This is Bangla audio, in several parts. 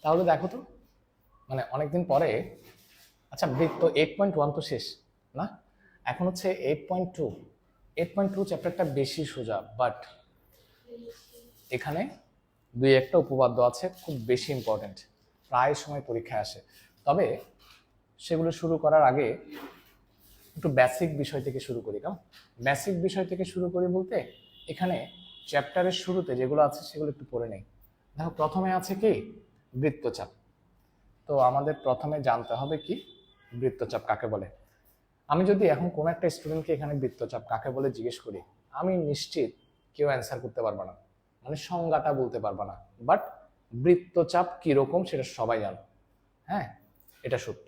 তাহলে দেখো তো, মানে অনেকদিন পরে, আচ্ছা বৃত্ত 8.1 তো শেষ না, এখন হচ্ছে 8.2। 8.2 চ্যাপ্টারটা বেশি সোজা, বাট এখানে দুই একটা উপপাদ্য আছে খুব বেশি ইম্পর্টেন্ট, প্রায় সময় পরীক্ষায় আসে। তবে সেগুলো শুরু করার আগে একটু বেসিক বিষয় থেকে শুরু করি। কেমন? বেসিক বিষয় থেকে শুরু করি বলতে এখানে চ্যাপ্টারের শুরুতে যেগুলো আছে সেগুলো একটু পড়ে নেই। দেখো, প্রথমে আছে কি বৃত্তচাপ। তো আমাদের প্রথমে জানতে হবে কি বৃত্তচাপ কাকে বলে। আমি যদি এখন কোনো একটা স্টুডেন্টকে এখানে বৃত্তচাপ কাকে বলে জিজ্ঞেস করি, আমি নিশ্চিত কেউ অ্যান্সার করতে পারবে না, মানে সংজ্ঞাটা বলতে পারবে না। বাট বৃত্তচাপ কিরকম সেটা সবাই জানো, হ্যাঁ, এটা সত্য।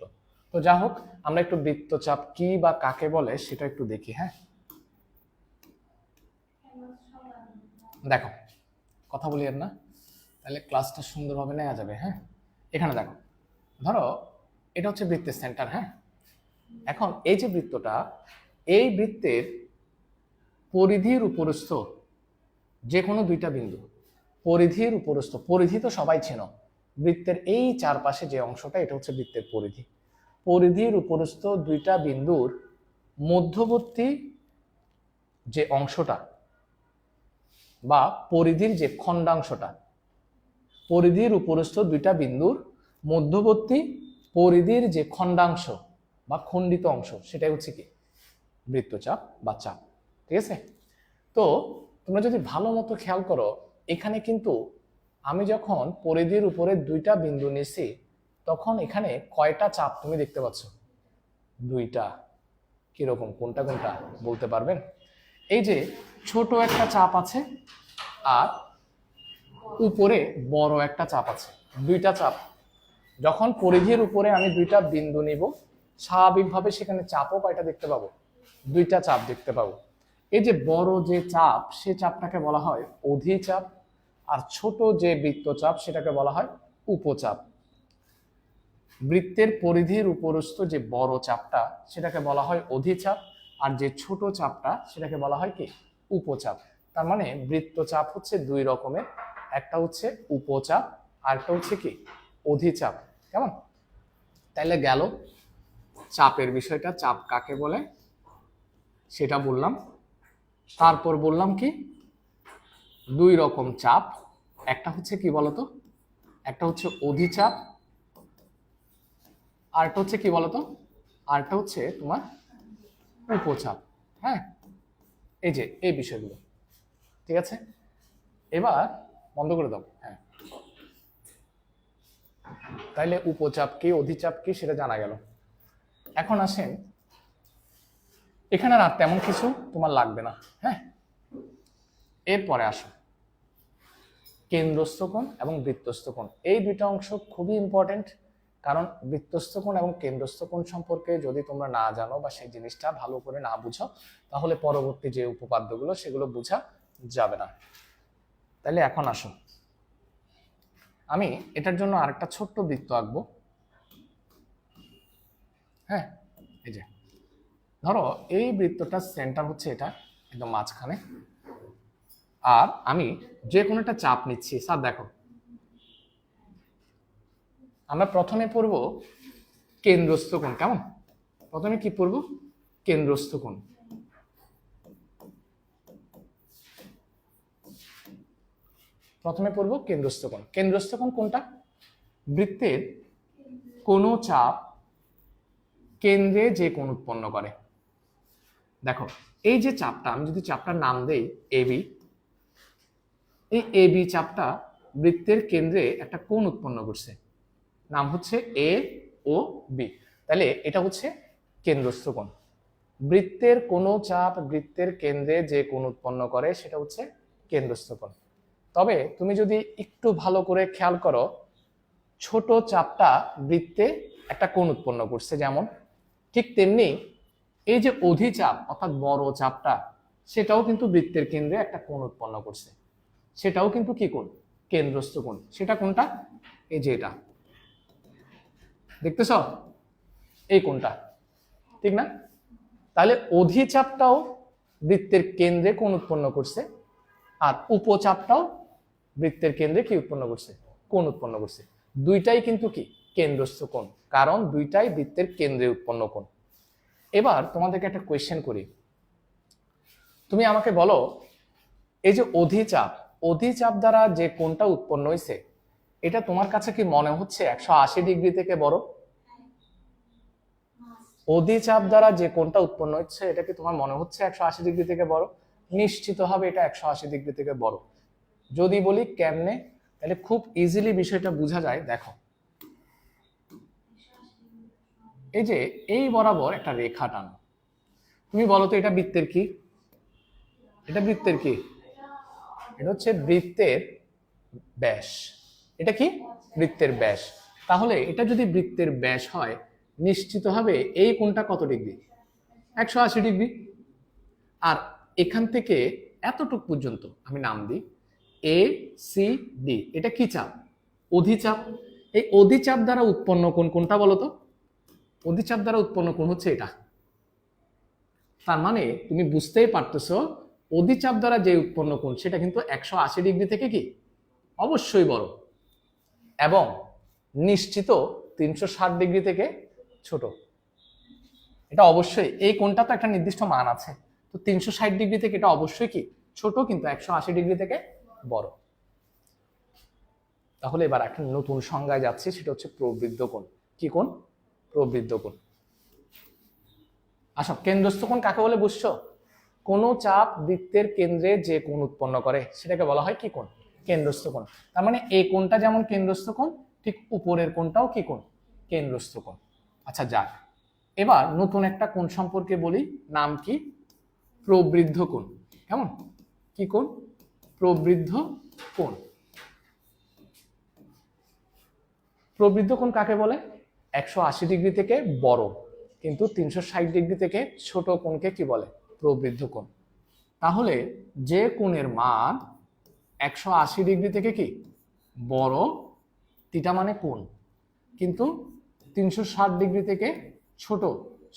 তো যা হোক, আমরা একটু বৃত্তচাপ কি বা কাকে বলে সেটা একটু দেখি। হ্যাঁ, দেখো, কথা বলি আর না, তাহলে ক্লাসটা সুন্দরভাবে নেওয়া যাবে। হ্যাঁ, এখানে দেখো, ধরো এটা হচ্ছে বৃত্তের সেন্টার। হ্যাঁ, এখন এই যে বৃত্তটা, এই বৃত্তের পরিধির উপরস্থ যে কোনো দুইটা বিন্দু, পরিধির উপরস্থ, পরিধি তো সবাই চেনো, বৃত্তের এই চারপাশে যে অংশটা এটা হচ্ছে বৃত্তের পরিধি। পরিধির উপরস্থ দুইটা বিন্দুর মধ্যবর্তী যে অংশটা বা পরিধির যে খণ্ডাংশটা, পরিধির উপরস্থ দুইটা বিন্দুর মধ্যবর্তী পরিধির যে খণ্ডাংশ বা খণ্ডিত অংশ, সেটাই হচ্ছে কি বৃত্তচাপ বা চাপ। ঠিক আছে? তো তোমরা যদি ভালো মতো খেয়াল করো, এখানে কিন্তু আমি যখন পরিধির উপরে দুইটা বিন্দু নিছি, তখন এখানে কয়টা চাপ তুমি দেখতে পাচ্ছ? দুইটা। কিরকম, কোনটা কোনটা বলতে পারবেন? এই যে ছোট একটা চাপ আছে আর উপরে বড় একটা চাপ আছে, দুইটা চাপ। যখন পরিধির উপরে আমি দুইটা বিন্দু নিব, স্বাভাবিকভাবে সেখানে চাপও কয়টা দেখতে পাবো? দুইটা চাপ দেখতে পাবো। এই যে বড় যে চাপ, সে চাপটাকে বলা হয় অধিচাপ, আর ছোট যে বৃত্তচাপ সেটাকে বলা হয় উপচাপ। বৃত্তের পরিধির উপরস্থ যে বড় চাপটা সেটাকে বলা হয় অধিচাপ, আর যে ছোট চাপটা সেটাকে বলা হয় কি উপচাপ। তার মানে বৃত্তচাপ হচ্ছে দুই রকমের, একটা হচ্ছে উপচাপ আর একটা হচ্ছে কি অধিচাপ। কেমন? তাইলে গেল চাপের বিষয়টা, চাপ কাকে বলে সেটা বললাম। তারপর বললাম কি দুই রকম চাপ, একটা হচ্ছে কি বলতো, একটা হচ্ছে অধিচাপ, আর একটা হচ্ছে কি বলতো, আর একটা হচ্ছে তোমার উপচাপ। হ্যাঁ, এই যে এই বিষয়গুলো, ঠিক আছে? এবার বন্ধ করে দাও। হ্যাঁ, তাইলে উপচাপ কি অধিচাপ কি সেটা জানা গেল। এখন আসেন, এখানে আর তেমন কিছু তোমার লাগবে না। হ্যাঁ, এরপরে আসো কেন্দ্রস্থ কোণ এবং বৃত্তস্থ কোণ। এই দুইটা অংশ খুবই ইম্পর্টেন্ট, কারণ বৃত্তস্থ কোণ এবং কেন্দ্রস্থ কোণ সম্পর্কে যদি তোমরা না জানো বা সেই জিনিসটা ভালো করে না বুঝো, তাহলে পরবর্তী যে উপপাদ্যগুলো সেগুলো বোঝা যাবে না। তাহলে এখন আসো, আমি এটার জন্য আরেকটা ছোট্ট বৃত্ত আঁকবো। হ্যাঁ, এই যে ধরো এই বৃত্তটার সেন্টার হচ্ছে এটা একদম মাঝখানে, আর আমি যে কোনো একটা চাপ নিচ্ছি। স্যার দেখো, আমরা প্রথমে পড়ব কেন্দ্রস্থ কোণ। কেমন? প্রথমে কি পড়ব? কেন্দ্রস্থ কোণ। প্রথমে পড়ব কেন্দ্রস্থ কোণ। কেন্দ্রস্থ কোণ কোনটা? বৃত্তের কোনো চাপ কেন্দ্রে যে কোণ উৎপন্ন করে। দেখো, এই যে চাপটা, আমি যদি চাপটার নাম দেই এবি, এই এবি চাপটা বৃত্তের কেন্দ্রে একটা কোণ উৎপন্ন করছে, নাম হচ্ছে এ ও বি। তাহলে এটা হচ্ছে কেন্দ্রস্থ কোণ। বৃত্তের কোনো চাপ বৃত্তের কেন্দ্রে যে কোণ উৎপন্ন করে সেটা হচ্ছে কেন্দ্রস্থ কোণ। তবে তুমি যদি একটু ভালো করে খেয়াল করো, ছোট চাপটা বৃত্তে একটা কোণ উৎপন্ন করছে যেমন, ঠিক তেমনি এই যে অধিচাপ অর্থাৎ বড় চাপটা, সেটাও কিন্তু বৃত্তের কেন্দ্রে একটা কোণ উৎপন্ন করছে, সেটাও কিন্তু কি কোণ? কেন্দ্রস্থ কোণ। সেটা কোনটা? এই যে এটা দেখতেছ, এই কোণটা, ঠিক না? তাহলে অধিচাপটাও বৃত্তের কেন্দ্রে কোণ উৎপন্ন করছে, আর উপচাপটাও বৃত্তের কেন্দ্রে কি উৎপন্ন করছে? কোণ উৎপন্ন করছে। দুইটাই কিন্তু কি কেন্দ্রস্থ কোণ, কারণ দুইটাই বৃত্তের কেন্দ্রে উৎপন্ন কোণ। এবার তোমাদেরকে একটা কোয়েশ্চেন করি, তুমি আমাকে বলো এই যে অধিচাপ দ্বারা যে কোণটা উৎপন্ন হয়েছে এটা তোমার কাছে কি মনে হচ্ছে 180 ডিগ্রি থেকে বড়? অধিচাপ দ্বারা যে কোণটা উৎপন্ন হচ্ছে এটা কি তোমার মনে হচ্ছে 180 ডিগ্রি থেকে বড়? নিশ্চিত হবে এটা 180 ডিগ্রি থেকে বড়। যদি বলি কেমনে, তাহলে খুব ইজিলি বিষয়টা বোঝা যায়। দেখো, এই যে এই বরাবর একটা রেখা টানো, তুমি বলো তো এটা বৃত্তের কি? এটা বৃত্তের কি? এটা হচ্ছে বৃত্তের ব্যাস। এটা কি? বৃত্তের ব্যাস। তাহলে এটা যদি বৃত্তের ব্যাস হয় নিশ্চিত হবে এই কোণটা কত ডিগ্রি? 180 ডিগ্রি। আর এখান থেকে এতটুক পর্যন্ত আমি নাম দিই এ সি ডি, এটা কি চাপ? অধিচাপ। এই অধিচাপ দ্বারা উৎপন্ন কোণ কোনটা বলো তো? অধিচাপ দ্বারা উৎপন্ন কোণ হচ্ছে এটা। তার মানে তুমি বুঝতেই পারতেছো অধিচাপ দ্বারা যে উৎপন্ন কোণ সেটা কিন্তু 180 ডিগ্রি থেকে কি অবশ্যই বড়, এবং নিশ্চিত 360 ডিগ্রি থেকে ছোট। এটা অবশ্যই, এই কোণটা তো একটা নির্দিষ্ট মান আছে, তো 360 ডিগ্রি থেকে এটা অবশ্যই কি ছোট, কিন্তু 180 ডিগ্রি থেকে বড়। তাহলে এবার একটা নতুন সংজ্ঞায় যাচ্ছি, সেটা হচ্ছে প্রবৃদ্ধ কোণ। কি কোণ? প্রবৃদ্ধ কোণ। আচ্ছা, কেন্দ্রস্থ কোণ কাকে বলে বুঝছো? কোনো চাপ বৃত্তের কেন্দ্রে যে কোণ উৎপন্ন করে সেটাকে বলা হয় কি কোণ? কেন্দ্রস্থ কোণ। তার মানে এই কোণটা যেমন কেন্দ্রস্থ কোণ, ঠিক উপরের কোণটাও কি কোণ? কেন্দ্রস্থ কোণ। আচ্ছা যাক, এবার নতুন একটা কোণ সম্পর্কে বলি, নাম কি? প্রবৃদ্ধ কোণ। কেমন? কি কোণ? প্রবৃদ্ধ কোণ। প্রবৃদ্ধ কোণ কাকে বলে? 180 ডিগ্রি থেকে বড় কিন্তু 360 ডিগ্রি থেকে ছোট কোণকে কি বলে? প্রবৃদ্ধ কোণ। তাহলে যে কোণের মান 180 ডিগ্রি থেকে কি বড়, থিটা মানে কোণ, কিন্তু 360 ডিগ্রি থেকে ছোট,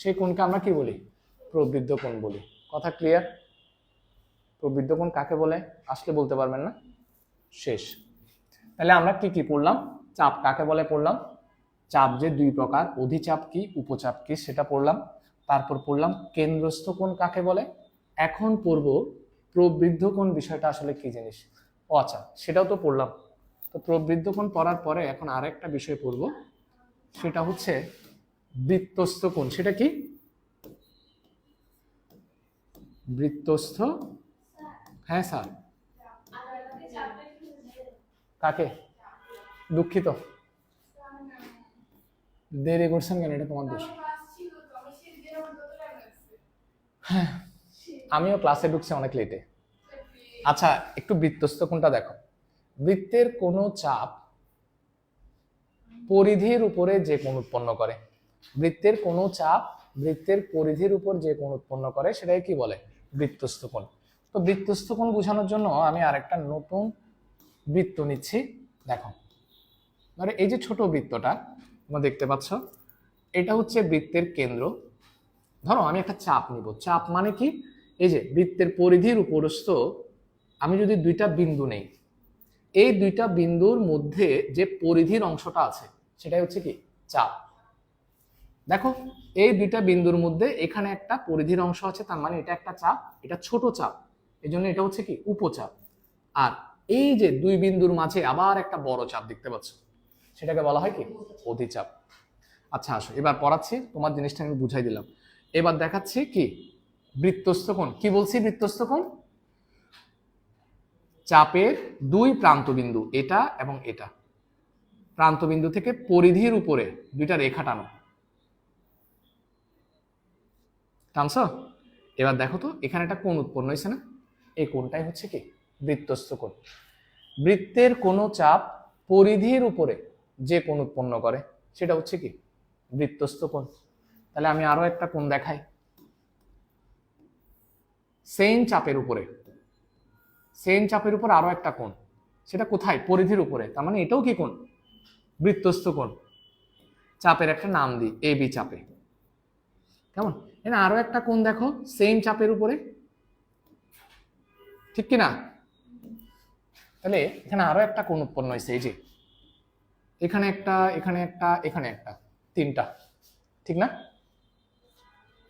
সেই কোণকে আমরা কি বলি? প্রবৃদ্ধ কোণ বলি। কথা ক্লিয়ার? প্রবৃদ্ধ কোণ কাকে বলে আসলে বলতে পারবেন না? শেষ। তাহলে আমরা কি কি পড়লাম? চাপ কাকে বলে পড়লাম, চাপ যে দুই প্রকার, অধিচাপ কি উপচাপ কি সেটা পড়লাম। তারপর পড়লাম কেন্দ্রস্থ কোণ কাকে বলে। এখন পড়ব প্রবৃদ্ধ কোণ বিষয়টা আসলে কি জিনিস। ও আচ্ছা, সেটাও তো পড়লাম। তো প্রবৃদ্ধ কোণ পড়ার পরে এখন আরেকটা বিষয় পড়ব, সেটা হচ্ছে বৃত্তস্থ কোণ। সেটা কি? বৃত্তস্থ। হ্যাঁ স্যার। কাকে? দুঃখিত, দেরি করছেন কেন? এটা তোমার দোষ। হ্যাঁ, আমিও ক্লাসে ঢুকছি অনেক লেটে। আচ্ছা, একটু বৃত্তস্থ কোণটা দেখো। বৃত্তের কোনো চাপ পরিধির উপরে যে কোণ উৎপন্ন করে, বৃত্তের কোনো চাপ বৃত্তের পরিধির উপর যে কোণ উৎপন্ন করে সেটাকে কি বলে? বৃত্তস্থ কোণ। তো বৃত্তস্থ কোণ বোঝানোর জন্য আমি আরেকটা নতুন বৃত্ত নিচ্ছি। দেখো, ধরো এই যে ছোট বৃত্তটা তোমরা দেখতে পাচ্ছ, এটা হচ্ছে বৃত্তের কেন্দ্র। ধরো আমি একটা চাপ নিব। চাপ মানে কি? এই যে বৃত্তের পরিধির উপরস্থ আমি যদি দুইটা বিন্দু নেই, এই দুইটা বিন্দুর মধ্যে যে পরিধির অংশটা আছে সেটাই হচ্ছে কি চাপ। দেখো, এই দুইটা বিন্দুর মধ্যে এখানে একটা পরিধির অংশ আছে, তার মানে এটা একটা চাপ, এটা ছোট চাপ, এই জন্য এটা হচ্ছে কি উপচাপ। আর এই যে দুই বিন্দুর মাঝে আবার একটা বড় চাপ দেখতে পাচ্ছ, সেটাকে বলা হয় কি অধিচাপ। আচ্ছা আসো, এবার পড়াচ্ছি, তোমার জিনিসটা আমি বুঝাই দিলাম। এবার দেখাচ্ছি কি বৃত্তস্থ কোণ। কি বলছি? বৃত্তস্থ কোণ চাপের দুই প্রান্ত বিন্দু, এটা এবং এটা, প্রান্ত বিন্দু থেকে পরিধির উপরে দুইটা রেখা টানো। টানছো? এবার দেখো তো এখানে একটা কোণ উৎপন্ন হয়েছে না? এই কোণটাই হচ্ছে কি বৃত্তস্থ কোণ। বৃত্তের কোনো চাপ পরিধির উপরে যে কোণ উৎপন্ন করে সেটা হচ্ছে কি বৃত্তস্থ কোণ। তাহলে আমি আরো একটা কোণ দেখাই। সেম চাপের উপরে আরো একটা কোণ, সেটা কোথায়? পরিধির উপরে, তার মানে এটাও কি কোণ? বৃত্তস্থ কোণ। চাপের একটা নাম দিই এ বি চাপে। কেমন? এখানে আরো একটা কোণ দেখো, সেম চাপের উপরে, ঠিক কিনা? তাহলে এখানে আরো একটা কোণ উৎপন্ন হয়েছে, এই যে এখানে একটা, এখানে একটা, এখানে একটা, তিনটা, ঠিক না?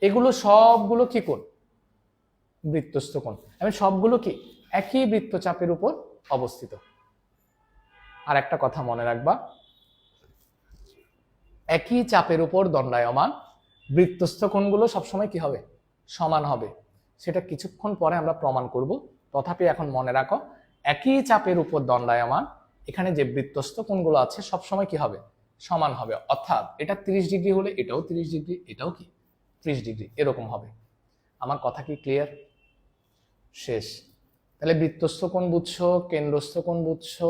এগুলো সবগুলো কি কোণ? বৃত্তস্থ কোণ। আমি সবগুলো কি একই বৃত্তচাপের উপর অবস্থিত। আর একটা কথা মনে রাখবা, একই চাপের উপর দণ্ডায়মান বৃত্তস্থ কোণগুলো সবসময় কি হবে? সমান হবে। সেটা কিছুক্ষণ পরে আমরা প্রমাণ করব। তথাপি এখন মনে রাখো, একই চাপের উপর দণ্ডায়মান এখানে যে বৃত্তস্থ কোণগুলো আছে সবসময় কি হবে? সমান হবে। অর্থাৎ এটা 30 ডিগ্রি হলে এটাও 30 ডিগ্রি, এটাও কি 30 ডিগ্রি, এরকম হবে। আমার কথা কি ক্লিয়ার? শেষ। তাহলে বৃত্তস্থ কোণ বুঝছো, কেন্দ্রস্থ কোণ বুঝছো,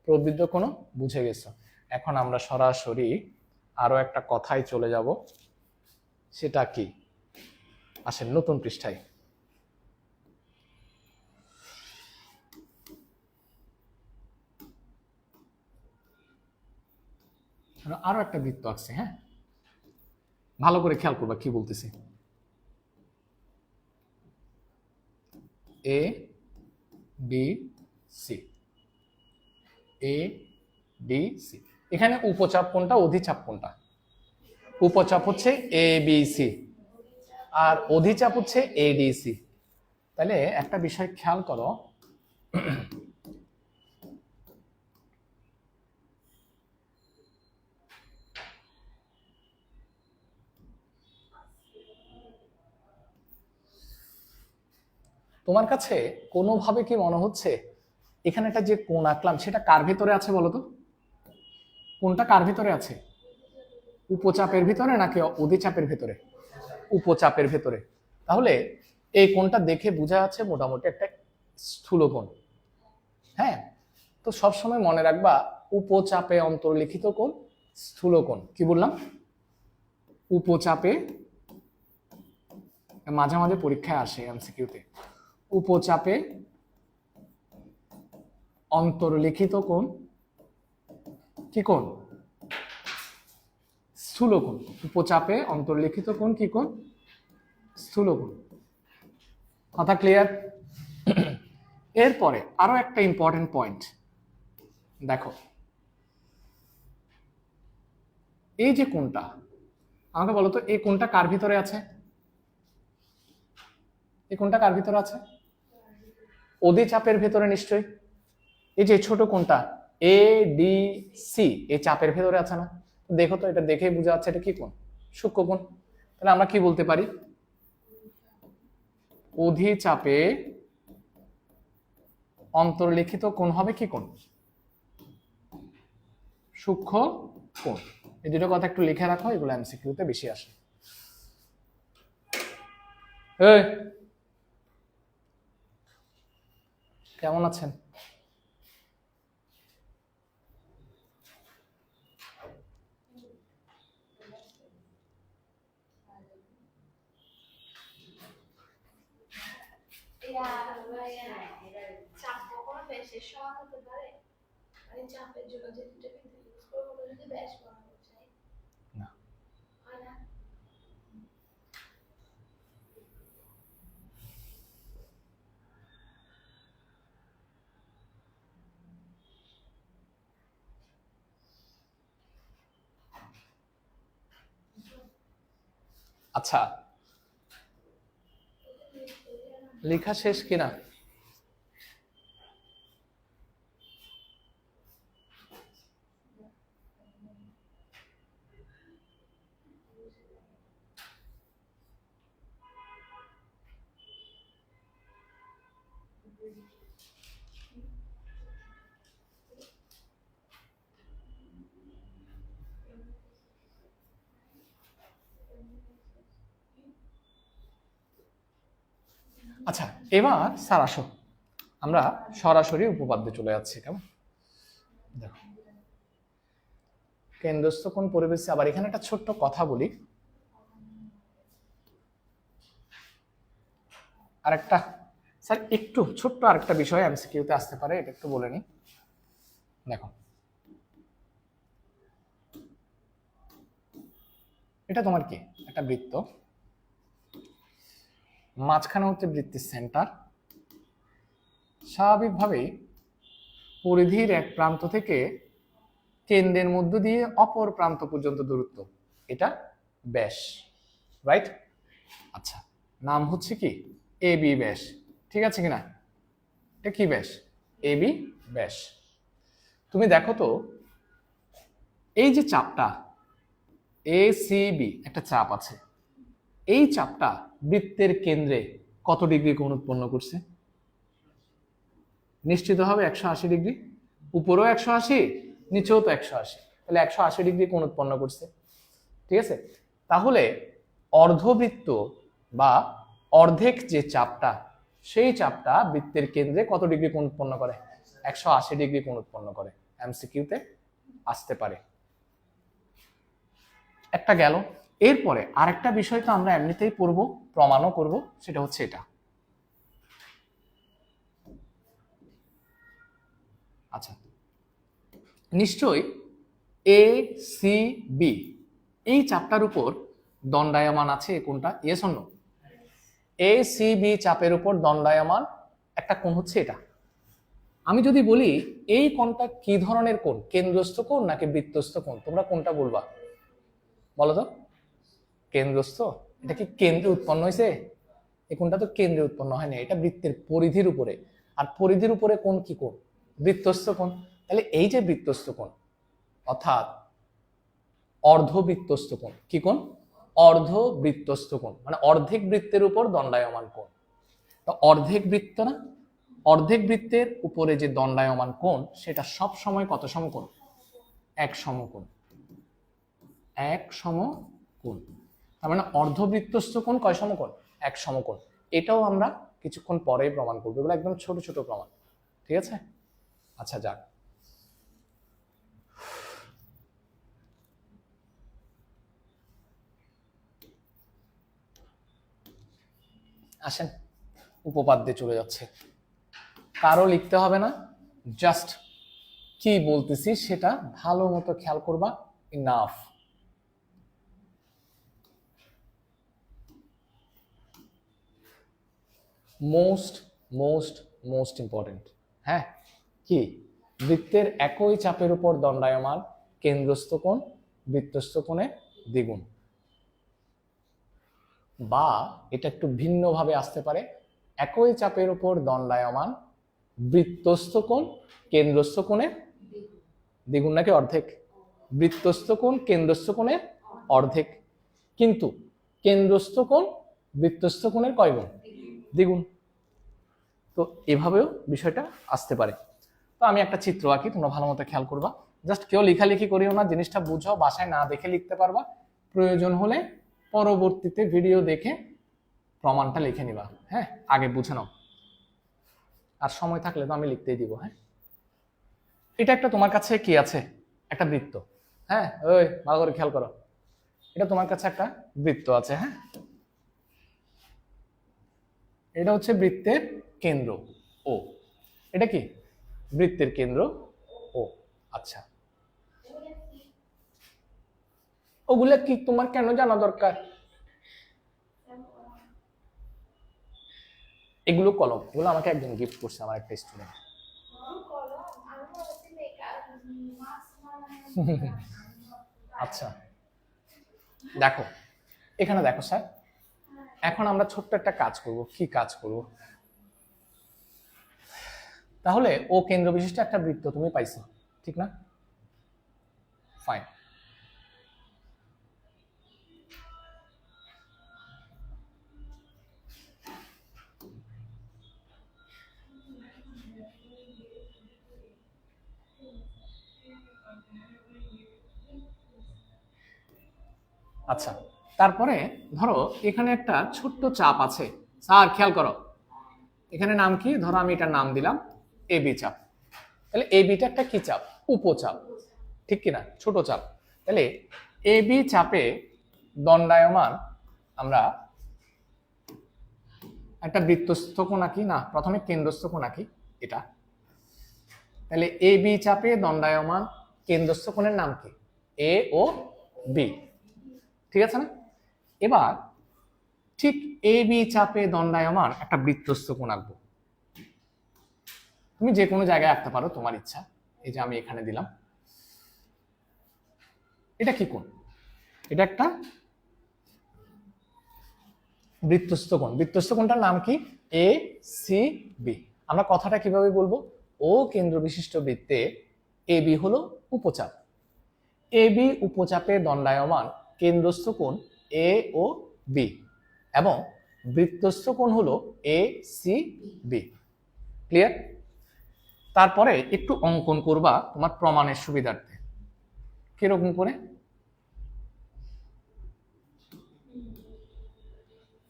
প্রবৃদ্ধ কোণও বুঝে গেছো। এখন আমরা সরাসরি আরো একটা কথায় চলে যাব। সেটা কি? আসেন নতুন পৃষ্ঠায়। আরো একটা বৃত্ত আছে, হ্যাঁ, ভালো করে খেয়াল করবা কি বলতেছি। A B C, A B C. এখানে উপচাপ কোনটা, অধিচাপ কোনটা? উপচাপ হচ্ছে এ বি সি, আর অধিচাপ হচ্ছে এ ডি সি। তাহলে একটা বিষয় খেয়াল করো, তোমার কাছে কোনোভাবে কি মনে হচ্ছে এখানে একটা যে কোণ আঁকলাম সেটা কার ভিতরে আছে বলো তো? কোনটা কার ভিতরে আছে? উপচাপের ভিতরে নাকি অধিচাপের ভিতরে? উপচাপের ভিতরে। তাহলে এই কোণটা দেখে বোঝা যাচ্ছে মোটামুটি একটা স্থূল কোণ। হ্যাঁ, তো সবসময় মনে রাখবা উপচাপে অন্তর্লিখিত কোণ স্থূল কোণ। কি বললাম? উপচাপে, মাঝে মাঝে পরীক্ষায় আসে এমসিকিউতে, উপচাপে অন্তর্লিখিত কোণ কি কোণ? স্থূল কোণ। উপচাপে অন্তর্লিখিত কোণ কি কোণ? স্থূল কোণ। কথা ক্লিয়ার? এরপরে আরো একটা ইম্পর্টেন্ট পয়েন্ট দেখো, এই যে কোণটা, আমাকে বলো তো এই কোণটা কার ভিতরে আছে? এই কোণটা কার ভিতরে আছে? অধিচাপের ভিতরে নিশ্চয়ই। এই যে ছোট কোণটা এ ডি সি, এই চাপের ভিতরে আছে না? দেখো তো, এটা দেখেই বোঝা যাচ্ছে এটা কি কোণ? সূক্ষ্ম কোণ। তাহলে আমরা কি বলতে পারি? অধিচাপে অন্তর্লিখিত কোণ হবে কি কোণ? সূক্ষ্ম কোণ। এই দুটো কথা একটু লিখে রাখো, এগুলো এমসিকিউতে বেশি আসে। কেমন আছেন? চাপ কখনো ব্যাসের সমান হতে পারে? মানে চাপের জন্য যে দুটো বিন্দু ইউজ করবো ওগুলো যদি ব্যাস বানানো যায়? না। হয় না? আচ্ছা, লেখা শেষ কিনা? আচ্ছা, এবার স্যার আসো আমরা সরাসরি উপপাদ্যে চলে যাচ্ছি। কেমন? দেখো, কেন্দ্রস্থ কোণ পরিবেশে, আবার এখানে একটা ছোট্ট কথা বলি, আরেকটা স্যার একটু ছোট্ট আরেকটা বিষয় এমসিকিউতে আসতে পারে, এটা একটু বলে নি। দেখো, এটা তোমার কি একটা বৃত্ত, মাঝখানে হচ্ছে বৃত্তের সেন্টার। স্বাভাবিকভাবেই পরিধির এক প্রান্ত থেকে কেন্দ্রের মধ্য দিয়ে অপর প্রান্ত পর্যন্ত দূরত্ব, এটা ব্যাস, রাইট? আচ্ছা, নাম হচ্ছে কি এ বি ব্যাস, ঠিক আছে কিনা? এটা কি ব্যাস? এ বি ব্যাস। তুমি দেখো তো এই যে চাপটা এ সি বি, একটা চাপ আছে, এই চাপটা বৃত্তের কেন্দ্রে কত ডিগ্রি কোণ উৎপন্ন করছে? নিশ্চিত হবে 180 ডিগ্রি, উপরেও 180, নিচেও তো 180, তাহলে 180 ডিগ্রি কোণ উৎপন্ন করছে, ঠিক আছে? তাহলে অর্ধবৃত্ত বা অর্ধেক যে চাপটা, সেই চাপটা বৃত্তের কেন্দ্রে কত ডিগ্রি কোণ উৎপন্ন করে? 180 ডিগ্রি কোণ উৎপন্ন করে। এমসিকিউতে আসতে পারে। একটা গেল। এরপরে আরেকটা বিষয় তো আমরা এমনিতেই পড়বো, প্রমাণও করব, সেটা হচ্ছে এটা। আচ্ছা, নিশ্চয়ই এ সি বি এই চাপটার উপর দণ্ডায়মান আছে কোনটা? Yes or no? A C B চাপের উপর দণ্ডায়মান একটা কোণ হচ্ছে এটা। আমি যদি বলি এই কোণটা কি ধরনের কোণ, কেন্দ্রস্থ কোণ নাকি বৃত্তস্থ কোণ, তোমরা কোনটা বলবা বলো তো? কেন্দ্রস্থ। এটা কি কেন্দ্রে উৎপন্ন হয়েছে? এই কোণটা তো কেন্দ্রে উৎপন্ন হয় না, এটা বৃত্তের পরিধির উপরে, আর পরিধির উপরে কোণ কি কোণ? বৃত্তস্থ কোণ। তাহলে এই যে বৃত্তস্থ কোণ, অর্থাৎ অর্ধবৃত্তস্থ কোণ, কি কোণ? অর্ধবৃত্তস্থ কোণ, মানে অর্ধেক বৃত্তের উপর দণ্ডায়মান কোণ। তো অর্ধেক বৃত্ত না, অর্ধেক বৃত্তের উপরে যে দণ্ডায়মান কোণ, সেটা সব সময় কত সমকোণ? এক সমকোণ। এক সমকোণ। তার মানে অর্ধবৃত্তস্থ কোণ কয় সমকোণ? এক সমকোণ। এটাও আমরা কিছুক্ষণ পরেই প্রমাণ করবো, এগুলো একদম ছোট ছোট প্রমাণ, ঠিক আছে? আচ্ছা, যাক। আসেন, উপপাদ্যে চলে যাচ্ছে। কারো লিখতে হবে না, জাস্ট কি বলতেছি সেটা ভালো মতো খেয়াল করবা, enough. Most most most important. হ্যাঁ, কি? বৃত্তের একই চাপের উপর দণ্ডায়মান কেন্দ্রস্থ কোণ বৃত্তস্থ কোণের দ্বিগুণ। বা এটা একটু ভিন্নভাবে আসতে পারে, একই চাপের উপর দণ্ডায়মান বৃত্তস্থ কোণ কেন্দ্রস্থ কোণের দ্বিগুণ নাকি অর্ধেক? বৃত্তস্থ কোণ কেন্দ্রস্থ কোণের অর্ধেক, কিন্তু কেন্দ্রস্থ কোণ বৃত্তস্থ কোণের কয় গুণ? দ্বিগুণ। তো এভাবেও বিষয়টা আসতে পারে। তো আমি একটা চিত্র আঁকি, তোমরা ভালো মতো খেয়াল করবা। জাস্ট কেউ লেখালেখি করিও না, জিনিসটা বুঝাও, বাসায় না দেখে লিখতে পারবা, প্রয়োজন হলে পরবর্তীতে ভিডিও দেখে প্রমাণটা লিখে নিবা। হ্যাঁ, আগে বুঝে নাও, আর সময় থাকলে তো আমি লিখতেই দিব। হ্যাঁ, এটা একটা তোমার কাছে কি আছে? একটা বৃত্ত। হ্যাঁ, ওই ভালো করে খেয়াল করো, এটা তোমার কাছে একটা বৃত্ত আছে। হ্যাঁ, এটা হচ্ছে বৃত্তের কেন্দ্র ও। এটা কি? বৃত্তের কেন্দ্র ও। আচ্ছা, ওগুলা কি তোমার কেন জানা দরকার? এগুলো কলম, এগুলো আমাকে একজন গিফট করছে, আমার একটা স্টুডেন্ট। আচ্ছা, দেখো এখানে দেখো স্যার, এখন আমরা ছোট্ট একটা কাজ করব। কি কাজ করব? তাহলে ও কেন্দ্র বিশিষ্ট একটা বৃত্ত তুমি পাইছো, ঠিক না? ফাইন। আচ্ছা, তারপরে ধরো এখানে একটা ছোট্ট চাপ আছে। স্যার খেয়াল করো, এখানে নাম কি? ধরো আমি এটার নাম দিলাম এবি চাপ। তাহলে এবিটা একটা কি চাপ? উপচাপ, ঠিক কিনা? ছোট চাপ। তাহলে এবি চাপে দণ্ডায়মান আমরা একটা বৃত্তস্থ কোণ আঁকি না, প্রথমে কেন্দ্রস্থ কোণ আঁকি এটা। তাহলে এবি চাপে দণ্ডায়মান কেন্দ্রস্থ কোণের নাম কি? এ ও বি, ঠিক আছে না? এবার ঠিক এ বি চাপে দণ্ডায়মান একটা বৃত্তস্থ কোণ আঁকবো। তুমি যে কোনো জায়গায় আঁকতে পারো, তোমার ইচ্ছা। এই যে আমি এখানে দিলাম। এটা কি কোণ? এটা একটা বৃত্তস্থ কোণ। বৃত্তস্থ কোণটার নাম কি? A C B. আমরা কথাটা কিভাবে বলবো? ও কেন্দ্র বিশিষ্ট বৃত্তে এ বি হলো উপচাপ। এ বি উপচাপে দণ্ডায়মান কেন্দ্রস্থ কোণ এ ও বি এবং বৃত্তস্থ কোণ হলো এ সি বি। ক্লিয়ার? তারপরে একটু অঙ্কন করবা তোমার প্রমাণের সুবিধার্থে। কিরকম করে?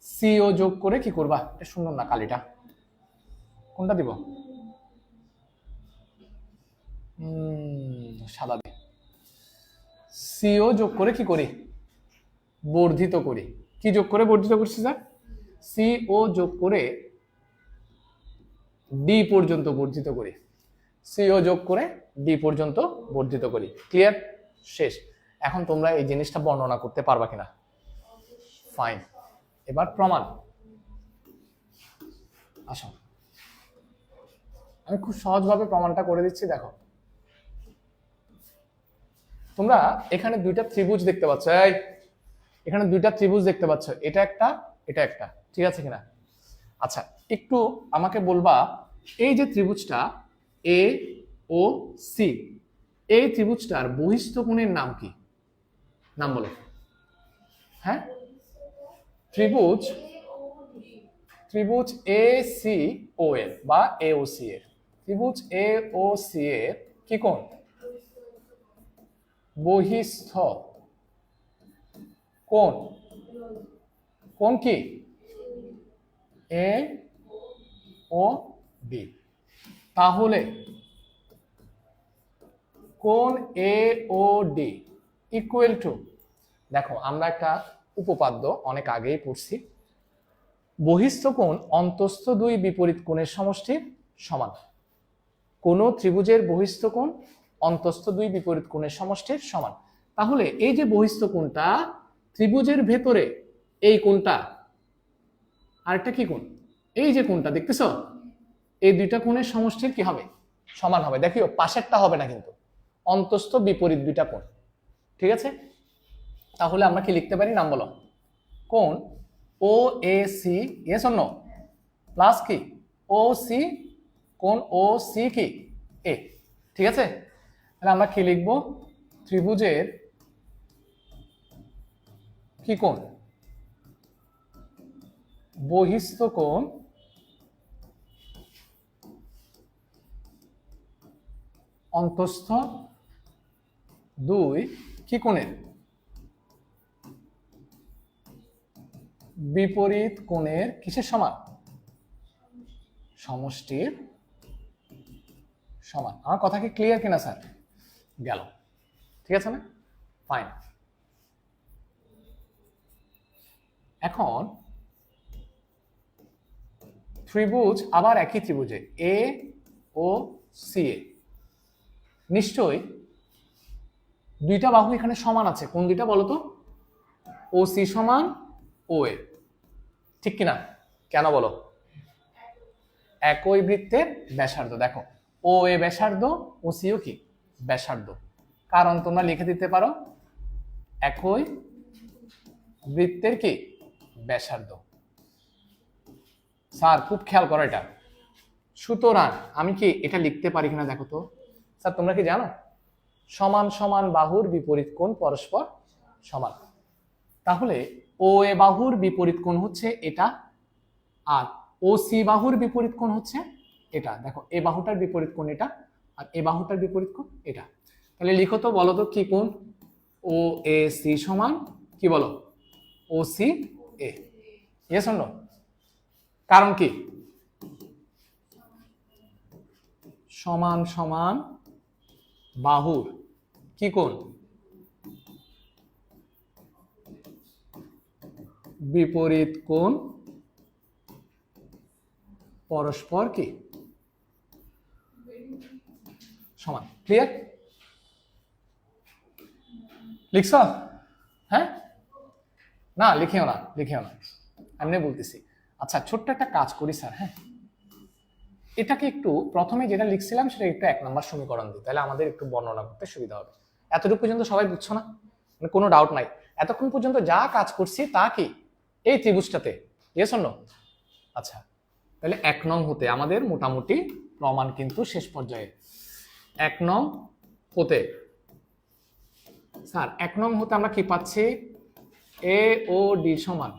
সিও যোগ করে কি করবা? এটা সুন্দর না কালিটা, কোনটা দিব? সাদা দি। সিও যোগ করে কি করি? বর্ধিত করি। কি যোগ করে বর্ধিত করছি স্যার? সিও যোগ করে ডি পর্যন্ত বর্ধিত করি। সিও যোগ করে ডি পর্যন্ত বর্ধিত করি। ক্লিয়ার? শেষ। এখন তোমরা এই জিনিসটা বর্ণনা করতে পারবা কিনা? ফাইন। এবার প্রমাণ। আসো, আমি খুব সহজভাবে প্রমাণটা করে দিচ্ছি। দেখো, তোমরা এখানে দুইটা ত্রিভুজ দেখতে পাচ্ছ। এখানে দুইটা ত্রিভুজ দেখতে পাচ্ছ, এটা একটা, এটা একটা, ঠিক আছে কিনা? আচ্ছা, একটু আমাকে বলবা, এই যে ত্রিভুজটা এ ও সি, এই ত্রিভুজটার বহিস্থ কোণের নাম কি? নাম বলো। হ্যাঁ, ত্রিভুজ ত্রিভুজ এ সি ও এর বা এ ও সি এর, ত্রিভুজ এ ও সি এর কি কোণ? বহিস্থ কোণ। কোণ কি? এ ও বি। তাহলে কোণ এ ও ডি ইকুয়াল টু, দেখো আমরা একটা উপপাদ্য অনেক আগেই পড়ছি, বহিস্থ কোণ অন্তস্থ দুই বিপরীত কোণের সমষ্টির সমান। কোন ত্রিভুজের বহিস্থ কোণ অন্তস্থ দুই বিপরীত কোণের সমষ্টির সমান। তাহলে এই যে বহিস্থ কোণটা, ত্রিভুজের ভেতরে এই কোণটা, আরেকটা কি কোণ? এই যে কোণটা দেখতেছ, এই দুইটা কোণের সমষ্টির কি হবে? সমান হবে। দেখিও পাশেরটা হবে না কিন্তু, অন্তস্থ বিপরীত দুইটা কোণ। ঠিক আছে? তাহলে আমরা কি লিখতে পারি? নাম বলো। কোণ O A C, yes or no, plus কি ও সি, কোণ ও সি কি এ। ঠিক আছে? তাহলে আমরা কি লিখবো? ত্রিভুজের কি কোণ? বহিস্থ কোণ অন্তস্থ দুই কি কোণের বিপরীত কোণের কিসের সমান? সমষ্টির সমান। আমার কথা কি ক্লিয়ার কিনা স্যার? গেল। ঠিক আছে না? ফাইন। এখন ত্রিভুজ, আবার একই ত্রিভুজে এ ও সি এ, নিশ্চয়ই দুইটা বাহু এখানে সমান আছে। কোন দুইটা বলো তো? ও সি সমান ও এ, ঠিক কিনা? কেন বলো? একই বৃত্তের ব্যাসার্ধ। দেখো, ও এ ব্যাসার্ধ, ও সিও কি ব্যাসার্ধ। কারণ তোমরা লিখে দিতে পারো একই বৃত্তের কি ব্যাসার্ধ। স্যার খুব খেয়াল করো এটা। সুতরাং আমি কি এটা লিখতে পারি কিনা দেখো তো। স্যার তোমরা কি জানো সমান সমান বাহুর বিপরীত কোণ পরস্পর সমান? তাহলে ও এ বাহুর বিপরীত কোণ হচ্ছে এটা, আর ও সি বাহুর বিপরীত কোণ হচ্ছে এটা। দেখো, এ বাহুটার বিপরীত কোণ এটা, আর এ বাহুটার বিপরীত কোণ এটা। তাহলে লিখো তো, বলো তো কি কোণ? ও এ সি সমান কি বলো? O C A. Yes or no? কারণ কি? সমান সমান বাহুর কি কোণ? বিপরীত কোণ পরস্পর কি সমান। ক্লিয়ার? লিখছ? হ্যাঁ, না লিখেও না, লিখেও না, এমনি বলতেছি। আচ্ছা, ছোট্ট একটা কাজ করি স্যার। হ্যাঁ, এটাকে একটু প্রথমে যেটা লিখছিলাম সেটা একটু 1 নম্বর সমীকরণ দিই, তাহলে আমাদের একটু বর্ণনা করতে সুবিধা হবে। এতটুকু পর্যন্ত সবাই বুঝছো না? মানে কোনো ডাউট নাই, এতক্ষণ পর্যন্ত যা কাজ করছি তা কি এই ত্রিভুজটাতে, ইয়েস অর নো? আচ্ছা, তাহলে 1 নং হতে আমাদের মোটামুটি প্রমাণ কিন্তু শেষ পর্যায়ে। 1 নং হতে স্যার 1 নং হতে আমরা কি পাচ্ছি? এ ও ডি সমান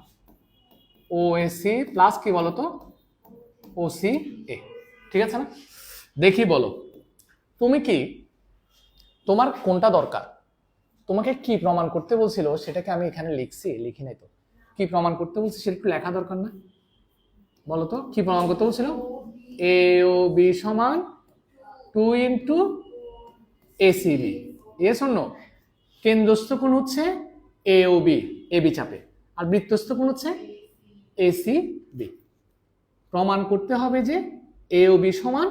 ও এ সি প্লাস কি বলতো ও সি এ, ঠিক আছে না? দেখি বলো তুমি কি, তোমার কোনটা দরকার? তোমাকে কি প্রমাণ করতে বলছিল সেটাকে আমি এখানে লিখছি, লিখি নাই তো। কি প্রমাণ করতে বলছি সেটা একটু লেখা দরকার না? বলো তো কি প্রমাণ করতে বলছিল? এ ও বি সমান 2 into ACB, yes or no? কেন্দ্রস্থ কোণ হচ্ছে এ ও বি, এ বি চাপে, আর বৃত্তস্থ কোণ হচ্ছে এসি বি। প্রমাণ করতে হবে যে এ ও বি সমান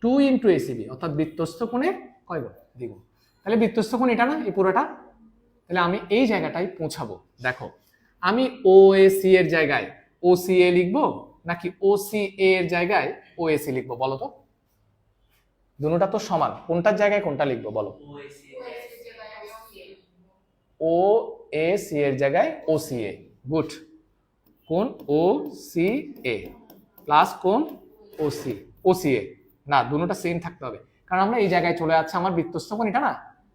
2 ইন্টু এসিবি, অর্থাৎ বৃত্তস্থ কোণের কয় গুণ? দ্বিগুণ। তাহলে বৃত্তস্থ কোণ এটা না, এই পুরোটা? তাহলে আমি এই জায়গাটায় পৌঁছাবো। দেখো আমি ও এ সি এর জায়গায় ও সি এ লিখবো নাকি ও সি এ এর জায়গায় ও এ সি লিখবো বলো তো? দুটোটা তো সমান, কোনটার জায়গায় কোনটা লিখবো বলো? ও এ সি এর জায়গায় ও সি এ, গুড। কোন ও সি এ প্লাস কোন ও সি এ, না দুটোটা সেম থাকতে হবে, কারণ আমরা এই জায়গায় চলে যাচ্ছে, আমার বৃত্তস্থ কোণ এটা না,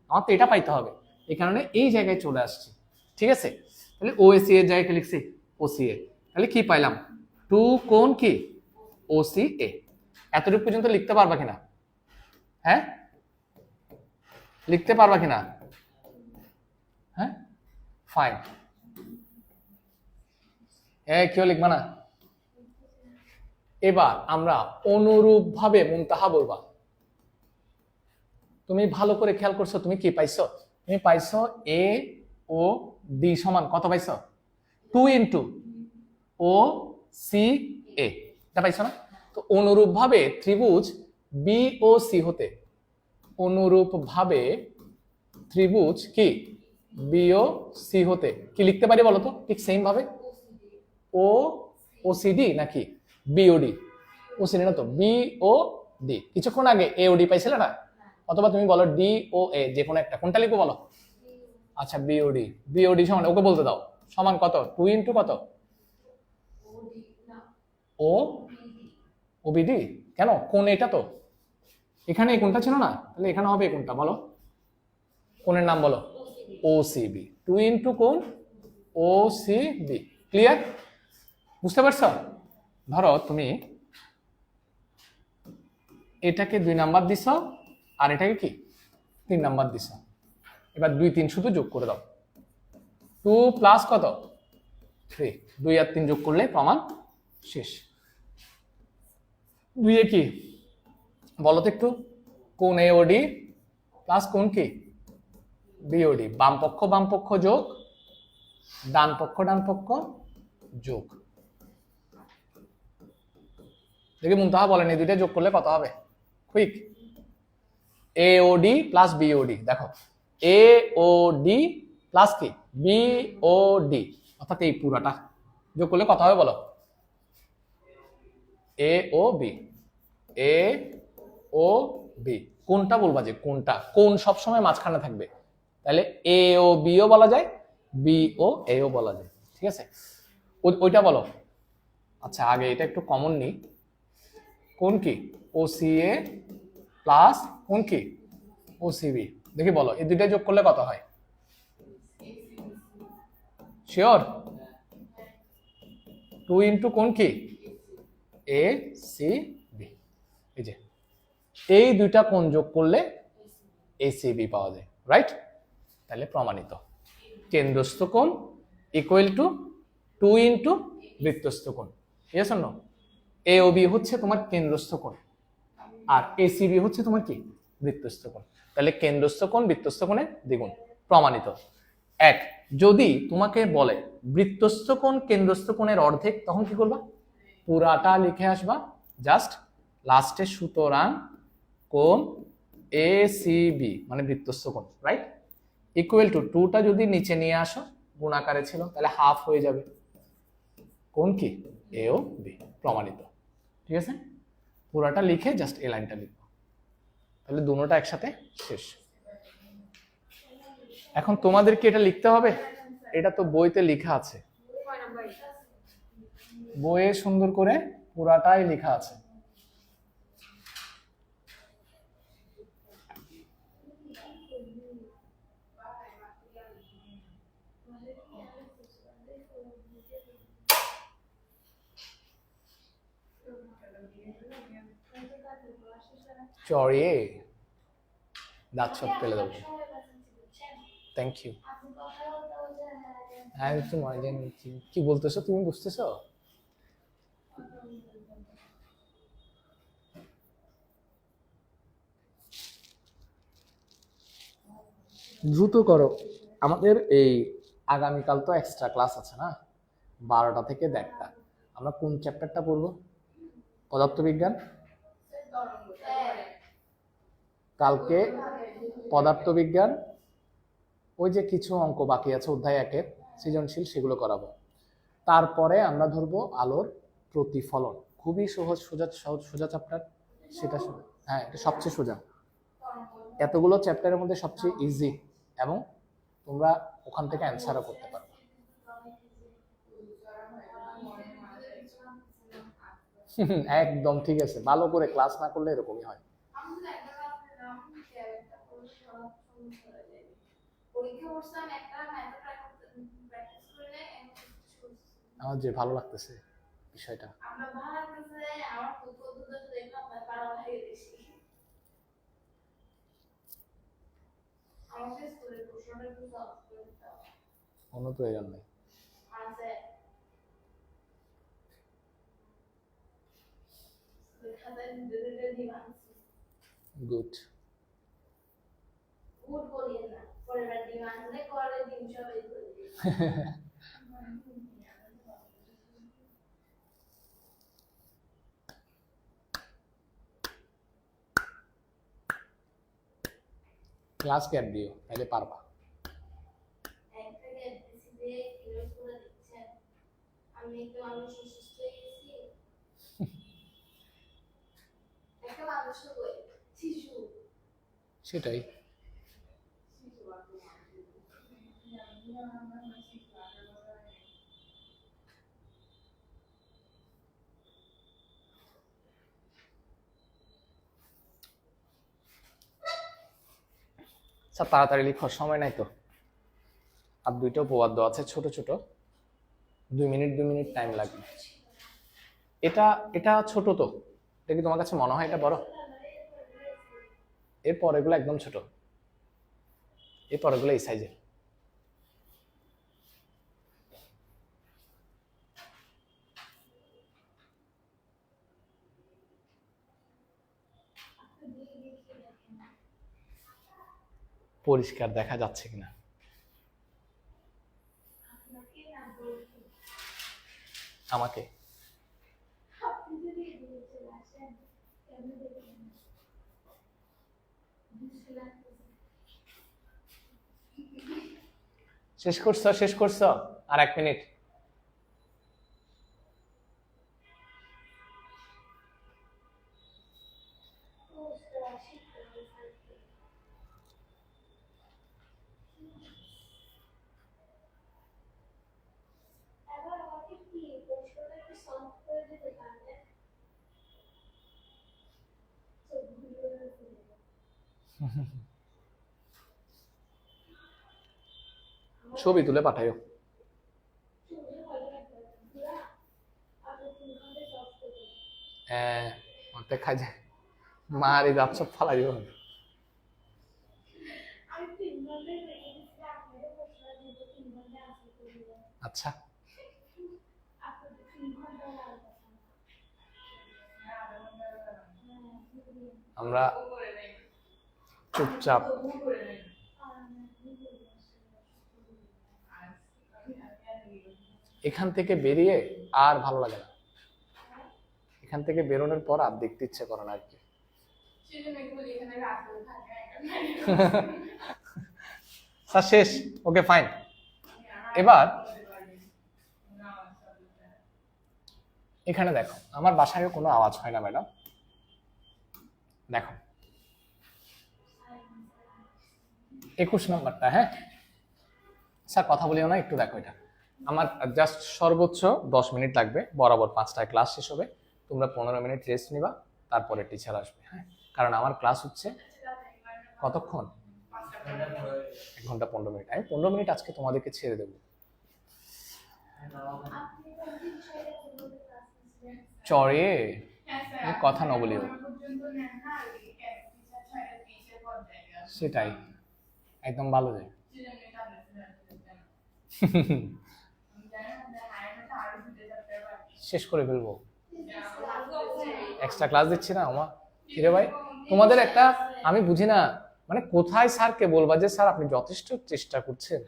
আমার তো এটা পাইতে হবে, এই কারণে এই জায়গায় চলে আসছি, ঠিক আছে? তাহলে ও সি এর জায়গায় লিখছি ও সি এ, তাহলে কি পাইলাম? 2 কোণ কি ও সি এ। এতটুকু পর্যন্ত লিখতে পারবা কিনা? হ্যাঁ লিখতে পারবা কিনা? হ্যাঁ ফাইন। কেউ লিখবা না? এবার আমরা অনুরূপ ভাবে মুনতাহা বলবা। তুমি ভালো করে খেয়াল করছো, তুমি কি পাইছো? তুমি পাইছো এ ও ডি সমান কত পাইছো? 2 ইন্টু ও সি এ, এটা পাইছো না? তো অনুরূপ ভাবে ত্রিভুজ বি ও সি হতে, অনুরূপ ভাবে ত্রিভুজ কি বি ও সি হতে কি লিখতে পারি বলো তো? ঠিক সেম ভাবে ও ও সি ডি নাকি বিওডি? ও সি ডি না তো, বি ও ডি। কিছুক্ষণ আগে এ ও ডি পাইছিলে না? অথবা তুমি বলো ডি ও এ, যে কোনো একটা, কোনটা লিখবো বলো? আচ্ছা বিওডি, বিওডি সমান ওকে বলতে দাও সমান কত? 2 ইন্টু কত? ও ওবিডি। কেন? কোন এটা তো এখানে এই কোনটা ছিল না, তাহলে এখানে হবে এই কোনটা বলো? কোনের নাম বলো? O C B. 2 ইন্টু কোন ও সি বি। ক্লিয়ার? বুঝতে পারছো? ধরো তুমি এটাকে 2 নাম্বার দিছ আর এটাকে কি 3 নাম্বার দিছ, এবার 2 3 শুধু যোগ করে দাও। 2 প্লাস কত? 3। 2 আর 3 যোগ করলে প্রমাণ শেষ। 2 এ কি বলো তো একটু? কোণ এওডি প্লাস কোণ কি বিওডি, বাম পক্ষ যোগ ডান পক্ষ যোগ। দেখি মুনতাহা বলেন এই দুইটা যোগ করলে কত হবে? কুইক। এওডি প্লাস বিওডি, দেখো এওডি প্লাস কি বিওডি, অর্থাৎ এই পুরাটা যোগ করলে কত হবে বলো? এ ও বি, এ ও বি। কোনটা বলবা? যে কোনটা? কোন সবসময় মাঝখানে থাকবে, তাহলে এ ও বিও বলা যায়, বি ও এও বলা যায়, ঠিক আছে? ওইটা বলো। আচ্ছা আগে এটা একটু কমন নিই, কোন কি ও সি এ প্লাস কোন কি ও সি বি, দেখি বলো এই দুইটা যোগ করলে কত হয়? শিওর? 2 ইন্টু কোন কি এ সি বি, এই যে এই দুইটা কোণ যোগ করলে এসিবি পাওয়া যায়, রাইট? তাহলে প্রমাণিত কেন্দ্রস্থ কোণ ইকুয়াল টু 2 ইন্টু বৃত্তস্থ কোণ, yes or no? A O B হচ্ছে তোমার কেন্দ্রস্থ কোণ আর এসিবি হচ্ছে তোমার কি বৃত্তস্থ কোণ, তাহলে কেন্দ্রস্থ কোণ বৃত্তস্থ কোণের দ্বিগুণ, প্রমাণিত। এক, যদি তোমাকে বলে বৃত্তস্থ কোণ কেন্দ্রস্থ কোণের অর্ধেক, তখন কি করবা? পুরাটা লিখে আসবা, জাস্ট লাস্টে সুতরাং কোণ এ সি বি মানে বৃত্তস্থ কোণ, রাইট? ইকুয়াল টু 2টা যদি নিচে নিয়ে আসো, গুণাকারে ছিল, তাহলে হাফ হয়ে যাবে কোণ কি এ ও বি, প্রমাণিত। ঠিক আছে, পুরাটা লিখে জাস্ট এই লাইনটা লিখবো, তাহলে দুটোটা একসাথে শেষ। এখন তোমাদেরকে এটা লিখতে হবে, এটা তো বইতে লেখা আছে, বইয়ে সুন্দর করে পুরাটাই লেখা আছে। চড়িয়ে দাঁত সব ফেলে দেবো। Thank you. হ্যাঁ একটু মজা নিচ্ছি। কি বলতেছো তুমি, বুঝতেছো? দ্রুত করো, আমাদের এই আগামীকাল তো এক্সট্রা ক্লাস আছে না, 12টা থেকে 1:30। আমরা কোন চ্যাপ্টারটা পড়বো? পদার্থবিজ্ঞান। কালকে পদার্থবিজ্ঞান, ওই যে কিছু অঙ্ক বাকি আছে অধ্যায় 1-এর সৃজনশীল, সেগুলো করাবো। তারপরে আমরা ধরবো আলোর প্রতিফলন, খুবই সহজ সোজা চ্যাপ্টার সেটা। হ্যাঁ, এটা সবচেয়ে সোজা, এতগুলো চ্যাপ্টারের মধ্যে সবচেয়ে ইজি, এবং তোমরা ওখান থেকে অ্যান্সারও করতে পারো। একদম ঠিক আছে, ভালো করে ক্লাস না করলে এরকমই হয়। আমার যে ভালো লাগতেছে বিষয়টা। কোনো প্রয়োজন নেই। গুড। ক্লাস গ্যাপ দিও, তাহলে পারবা। সেটাই। আচ্ছা তাড়াতাড়ি লিখো, সময় নাই তো। আর 2টা উপপাদ্য আছে ছোট ছোট, 2 মিনিট 2 মিনিট টাইম লাগবে। এটা এটা ছোট তো, এটা কি তোমার কাছে মনে হয় এটা বড়? এরপর এগুলো একদম ছোট, এরপর এগুলো এই সাইজের। পরিষ্কার দেখা যাচ্ছে কিনা? আমাকে শেষ করছো আর 1 মিনিট। ছবি তুলে পাঠাইও। হ্যাঁ দেখা যায়, মার এই দাঁত সব ফালাই দিব। আচ্ছা আমরা চুপচাপ এখান থেকে বেরিয়ে আর ভালো লাগে না, এখান থেকে বেরোনোর পর আর দেখতে ইচ্ছে করে না আর কি। স্যার শেষ, ওকে ফাইন। এবার এখানে দেখো, আমার বাসায় কোনো আওয়াজ হয় না ম্যাডাম, দেখো 21 নম্বরটা, হ্যাঁ স্যার কথা বলিও না, একটু দেখো এটা আমার জাস্ট সর্বোচ্চ 10 মিনিট লাগবে, বরাবর 5টায় ক্লাস শেষ হবে, তোমরা 15 মিনিট রেস্ট নিবা, তারপরে টিচার আসবে, হ্যাঁ কারণ আমার ক্লাস হচ্ছে কতক্ষণ, 1 ঘন্টা 15 মিনিট। আমি 15 মিনিট আজকে তোমাদেরকে ছেড়ে দেবো। আপনি কোনদিন ছয়টা পর্যন্ত ক্লাস নিয়েছিলেন? চরে হ্যাঁ স্যার, কথা না বলিও, পর্যন্ত নেন না, আর এই টিচার 6:30 পর যায়। সেটাই একদম ভালো যায়। সেজন্য ট্যাবলেট দেন। আমি জানি না হায়ারটা আরো দিতে যাবে বাকি। শেষ করে ফেলবো, এক্সট্রা ক্লাস দিচ্ছি না আমা। কিরে ভাই তোমাদের একটা আমি বুঝি না, মানে কোথায় স্যারকে বলবা যে স্যার আপনি যথেষ্ট চেষ্টা করছেন,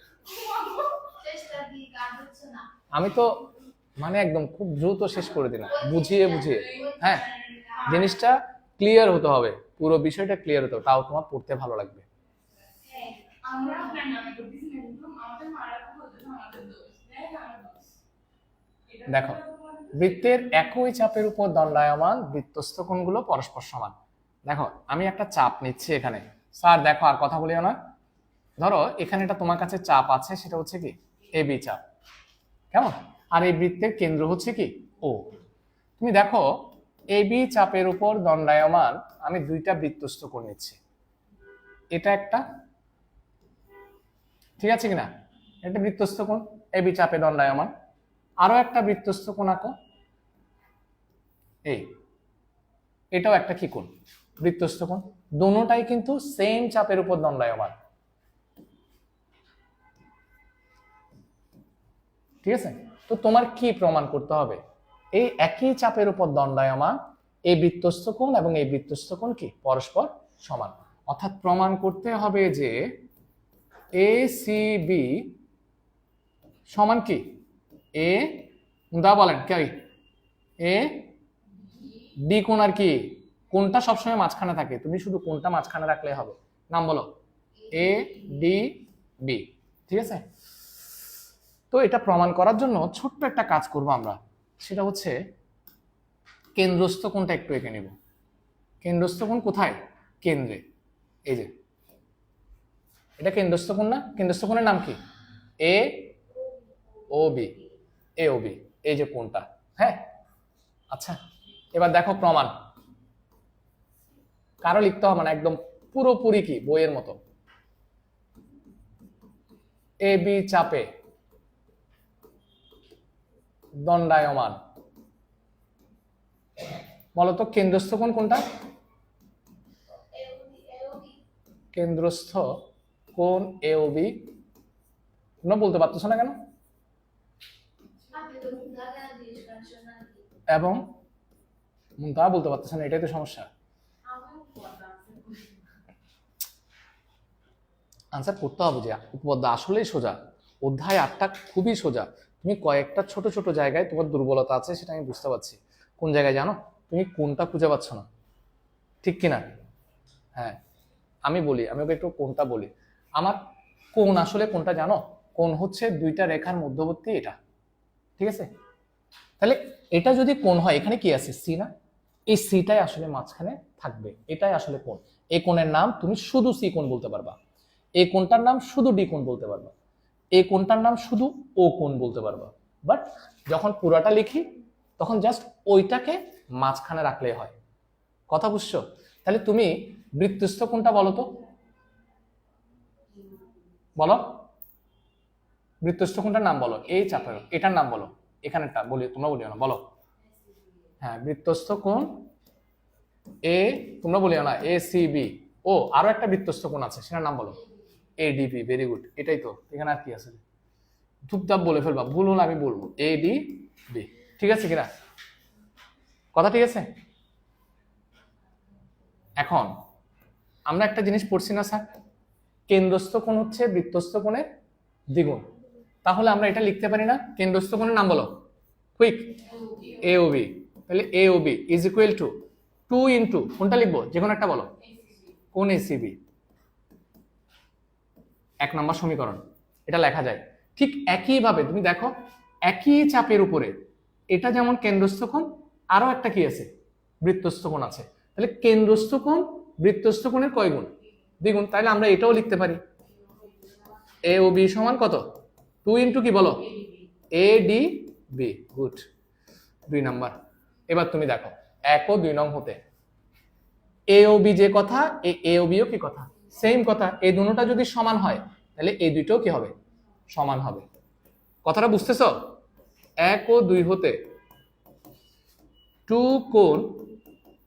চেষ্টা দিয়ে কাজ হচ্ছে না। আমি তো মানে একদম খুব দ্রুত শেষ করে দিলাম বুঝিয়ে বুঝিয়ে। হ্যাঁ জিনিসটা ক্লিয়ার হতে হবে, পুরো বিষয়টা ক্লিয়ার হতে হবে, তাও তোমার পড়তে ভালো লাগবে। হ্যাঁ, আমরা আপনার নামে করতেছি না, কিন্তু আমাদের মারা তো বলতেছে আমাদের দোষ, দেখ আমার দোষ। দেখো বৃত্তের একই চাপের উপর দণ্ডায়মান বৃত্তস্থ কোণগুলো পরস্পর সমান। দেখো আমি একটা চাপ নিচ্ছি এখানে, স্যার দেখো আর কথা বলিও না, ধরো এখানে এটা তোমার কাছে চাপ আছে, সেটা হচ্ছে কি এ বি চাপ, কেমন, আর এই বৃত্তের কেন্দ্র হচ্ছে কি ও। তুমি দেখো এ বি চাপের উপর দণ্ডায়মান আমি দুইটা বৃত্তস্থ কোণ নিচ্ছি, এটা একটা, ঠিক আছে কিনা, এটা বৃত্তস্থ কোণ এ বি চাপে দণ্ডায়মান, আরো একটা বৃত্তস্থ কোণ আঁকো, এই এটাও একটা কি কোণ, বৃত্তস্থ কোণ, দুটোটাই কিন্তু সেম চাপের উপর দণ্ডায়মান, ঠিক আছে। তো তোমার কি প্রমাণ করতে হবে, এই একই চাপের উপর দণ্ডায়মান এই বৃত্তস্থ কোণ এবং এই বৃত্তস্থ কোণ কি পরস্পর সমান, অর্থাৎ প্রমাণ করতে হবে যে এ সি বি সমান কি এ দা বলেন কি এ ডি কোণ, আর কি কোনটা সবসময় মাঝখানে থাকে, তুমি শুধু কোনটা মাঝখানে রাখলে হবে, নাম বলো এ ডি বি, ঠিক আছে। তো এটা প্রমাণ করার জন্য ছোট্ট একটা কাজ করব আমরা, সেটা হচ্ছে কেন্দ্রস্থ কোণটা একটু এঁকে নিব। কেন্দ্রস্থ কোণ কোথায়, কেন্দ্রে, এই যে এটা কেন্দ্রস্থ কোণ না, কেন্দ্রস্থ কোণের নাম কি এ ও বি, এ ও বি, এই যে কোণটা, হ্যাঁ আচ্ছা এবার দেখো প্রমাণ, কারো লিখতে হবে না, একদম পুরোপুরি কি বইয়ের মতো, এ বি চাপে দণ্ডায়মান, বলতো কেন্দ্রস্থ কোণ কোনটা, কেন্দ্রস্থ কোণ এ ও বি, তোমরা বলতে পারতেছো না কেন, আপনি তো দাদা জিজ্ঞেস করেন না কি? এবং তা বলতে পারতেছো না, এটাই তো সমস্যা। আনসার করতে হবে যে উপপাদ্য আসলেই সোজা, অধ্যায় 8টা খুবই সোজা, তুমি কয়েকটা ছোট ছোট জায়গায় তোমার দুর্বলতা আছে, সেটা আমি বুঝতে পারছি। কোন জায়গায় জানো, তুমি কোনটা খুঁজে পাচ্ছ না, ঠিক কিনা, হ্যাঁ আমি বলি, আমি ওকে একটু কোনটা বলি, আমার কোণ আসলে কোনটা জানো, কোণ হচ্ছে দুইটা রেখার মধ্যবর্তী এটা, ঠিক আছে। তাহলে এটা যদি কোণ হয়, এখানে কি আছে সি না, এই সিটাই আসলে মাঝখানে থাকবে, এটাই আসলে কোণ, এই কোণের নাম তুমি শুধু সি কোণ বলতে পারবা, এই কোণটার নাম শুধু ডি কোণ বলতে পারবা, এই কোণটার নাম শুধু ও কোণ বলতে পারবা, বাট যখন পুরাটা লিখি তখন জাস্ট ওইটাকে মাঝখানে রাখলেই হয়, কথা বুঝছো। তাহলে তুমি বৃত্তস্থ কোণটা বলো তো, বলো বৃত্তস্থ কোণটার নাম বলো, এই চাপের এটার নাম বলো, এখানেরটা বলি, তোমরা বলিও না, বলো হ্যাঁ বৃত্তস্থ কোণ এ, তোমরা বলিও না এ সি বি, ও আরো একটা বৃত্তস্থ কোণ আছে, সেটার নাম বলো এডিবি, ভেরি গুড, এটাই তো, এখানে আর কি আছে, ধূপধাপ বলে ফেলবা, ভুল হলে আমি বলবো এডিবি, ঠিক আছে কিনা, কথা ঠিক আছে। এখন আমরা একটা জিনিস পড়ছি না স্যার, কেন্দ্রস্থ কোণ হচ্ছে বৃত্তস্থ কোণের দ্বিগুণ, তাহলে আমরা এটা লিখতে পারি না, কেন্দ্রস্থ কোণের নাম বলো কুইক, এ ও বি, তাহলে A O B is equal to 2 into কোনটা লিখবো, যে কোনো একটা বলো, কোণ এসিবি, 1 নম্বর সমীকরণ, এটা লেখা যায়। ঠিক একইভাবে তুমি দেখো একই চাপের উপরে এটা যেমন কেন্দ্রস্থ কোণ, আরো একটা কি আছে বৃত্তস্থ কোণ আছে, তাহলে কেন্দ্রস্থ কোণ বৃত্তস্থ কোণের কয় গুণ, দ্বিগুণ, তাহলে আমরা এটাও লিখতে পারি এ ও বি সমান কত? 2 ইন্টু কি বলো? A D B. Good, 2 number. এবার তুমি দেখো 1 ও 2 নং হতে এ ও বি যে কথা, এ ও বিও কি কথা, সেম কথা। এই দুটোটা যদি সমান হয় তাহলে এই দুটোও কি হবে? সমান হবে। কথাটা বুঝতেছো? 1 ও 2 হতে 2 কোণ